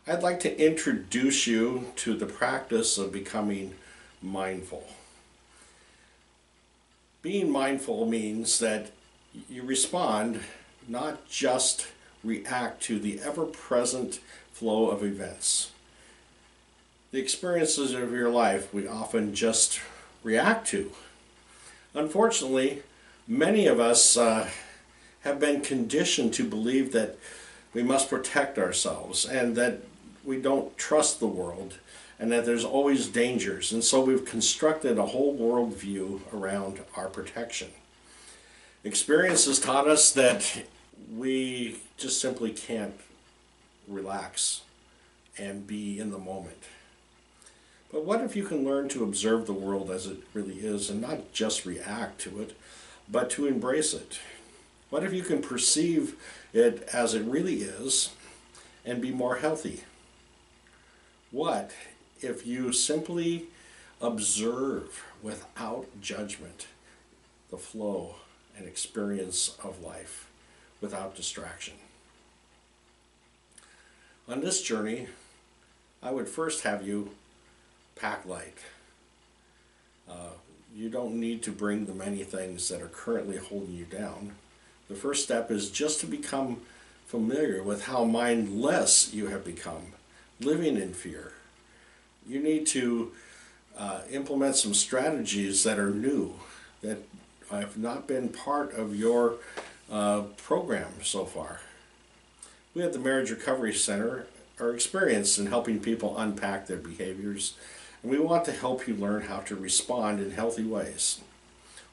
I'd like to introduce you to the practice of becoming mindful. Being mindful means that you respond, not just react to the ever-present flow of events. The experiences of your life we often just react to. Unfortunately, many of us have been conditioned to believe that we must protect ourselves and that we don't trust the world and that there's always dangers, and so we've constructed a whole worldview around our protection. Experience has taught us that we just simply can't relax and be in the moment. But what if you can learn to observe the world as it really is and not just react to it, but to embrace it? What if you can perceive it as it really is and be more healthy? What if you simply observe without judgment the flow and experience of life without distraction? On this journey, I would first have you pack light. You don't need to bring the many things that are currently holding you down. The first step is just to become familiar with how mindless you have become, living in fear. You need to implement some strategies that are new, that have not been part of your program so far. We at the Marriage Recovery Center are experienced in helping people unpack their behaviors, and we want to help you learn how to respond in healthy ways.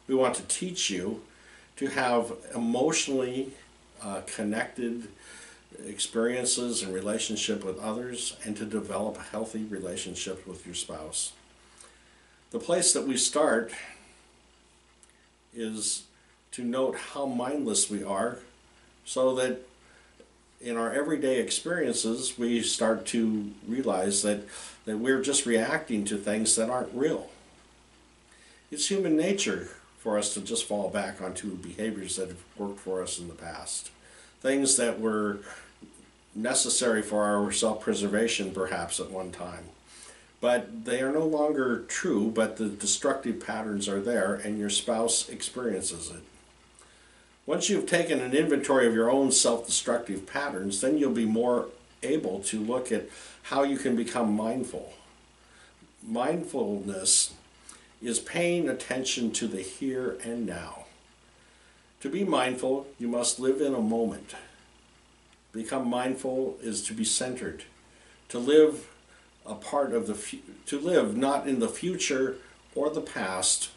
We want to teach you to have emotionally connected experiences and relationship with others, and to develop a healthy relationship with your spouse. The place that we start is to note how mindless we are, so that in our everyday experiences we start to realize that we're just reacting to things that aren't real. It's human nature for us to just fall back onto behaviors that have worked for us in the past. Things that were necessary for our self-preservation perhaps at one time. But they are no longer true, but the destructive patterns are there and your spouse experiences it. Once you've taken an inventory of your own self-destructive patterns, then you'll be more able to look at how you can become mindful. Mindfulness is paying attention to the here and now. To be mindful, you must live in a moment. Become mindful is to be centered, to live a part of to live not in the future or the past,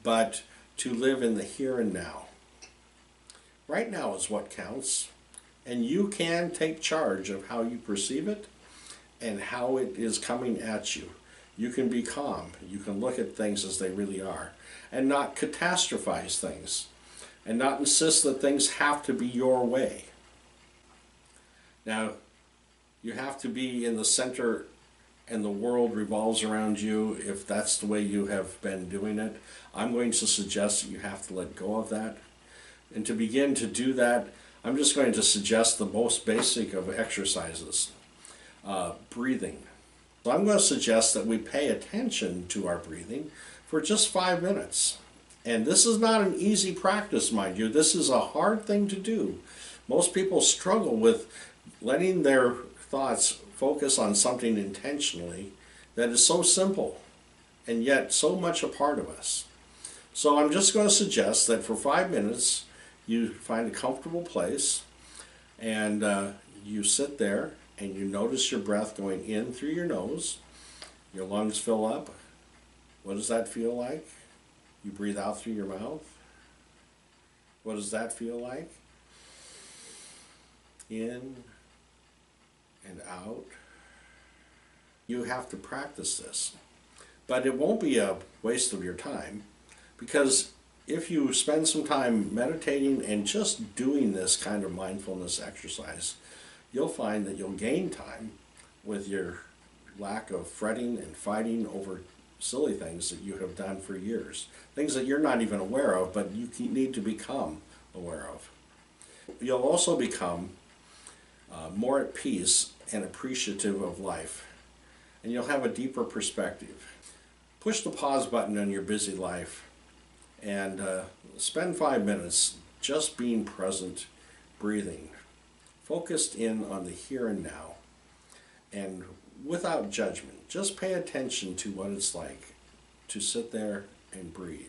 but to live in the here and now. Right now is what counts, and you can take charge of how you perceive it and how it is coming at you. You can be calm. You can look at things as they really are and not catastrophize things and not insist that things have to be your way. Now, you have to be in the center and the world revolves around you if that's the way you have been doing it. I'm going to suggest that you have to let go of that. And to begin to do that, I'm just going to suggest the most basic of exercises, breathing. So I'm going to suggest that we pay attention to our breathing for just 5 minutes. And this is not an easy practice, mind you. This is a hard thing to do. Most people struggle with letting their thoughts focus on something intentionally that is so simple and yet so much a part of us. So I'm just going to suggest that for 5 minutes you find a comfortable place and you sit there and you notice your breath going in through your nose. Your lungs fill up. What does that feel like? You breathe out through your mouth. What does that feel like? In and out. You have to practice this. But it won't be a waste of your time, because if you spend some time meditating and just doing this kind of mindfulness exercise, you'll find that you'll gain time with your lack of fretting and fighting over silly things that you have done for years. Things that you're not even aware of, but you need to become aware of. You'll also become more at peace and appreciative of life, and you'll have a deeper perspective. Push the pause button on your busy life and spend 5 minutes just being present, breathing, focused in on the here and now, and without judgment. Just pay attention to what it's like to sit there and breathe.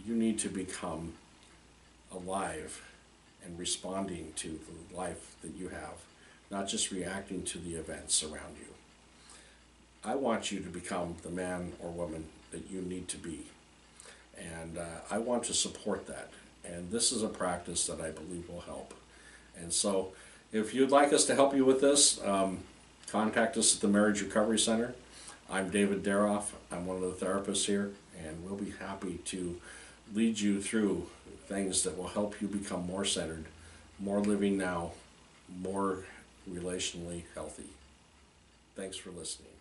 You need to become alive and responding to the life that you have, not just reacting to the events around you. I want you to become the man or woman that you need to be. And I want to support that. And this is a practice that I believe will help. And so if you'd like us to help you with this, contact us at the Marriage Recovery Center. I'm David Daroff. I'm one of the therapists here, and we'll be happy to lead you through things that will help you become more centered, more living now, more relationally healthy. Thanks for listening.